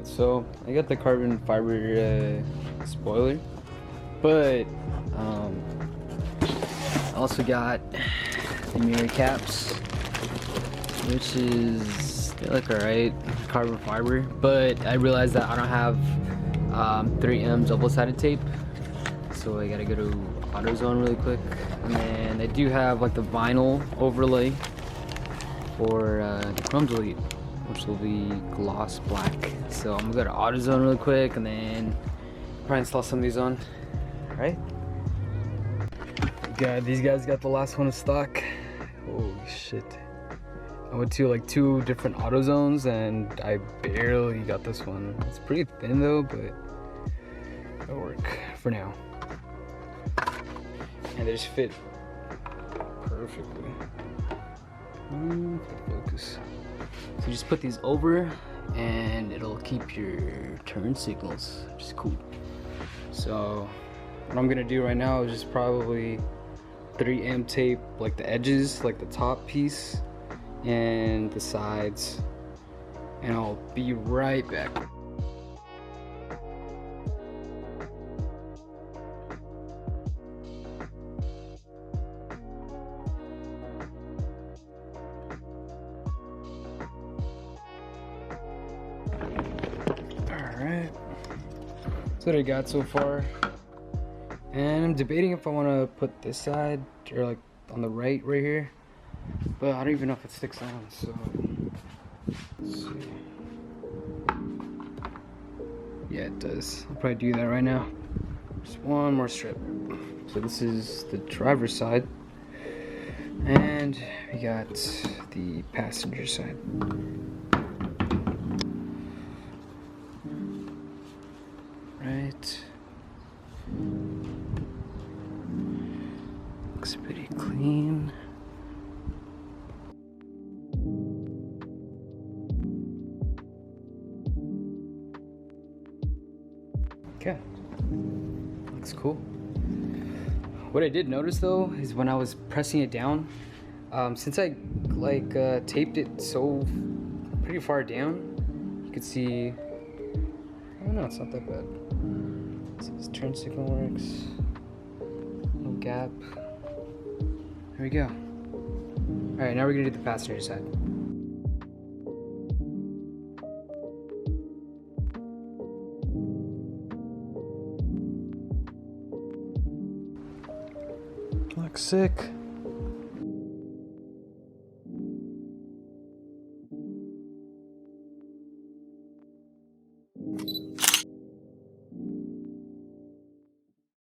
So I got the carbon fiber spoiler, but I also got the mirror caps, which they look alright, carbon fiber, but I realized that I don't have 3M double-sided tape, so I gotta go to AutoZone really quick. And then I do have like the vinyl overlay for the Chrome Delete, which will be gloss black. So I'm gonna go to AutoZone really quick and then probably install some of these on. Alright. God, these guys got the last one in stock. Holy shit. I went to like 2 different AutoZones and I barely got this one. It's pretty thin though, but it'll work for now. And they just fit perfectly. Focus. So you just put these over and it'll keep your turn signals, which is cool. So what I'm gonna do right now is just probably 3M tape like the edges, like the top piece and the sides, and I'll be right back. Alright, that's what I got so far. And I'm debating if I want to put this side or like on the right here. But I don't even know if it sticks on, so let's see. Yeah, it does. I'll probably do that right now. Just one more strip. So this is the driver's side. And we got the passenger side. Right. Looks pretty clean. Okay. Looks cool. What I did notice though is when I was pressing it down, since I taped it so pretty far down, you could see, I don't know, it's not that bad. So this turn signal works. No gap. There we go. Alright, now we're gonna do the passenger side. Looks sick.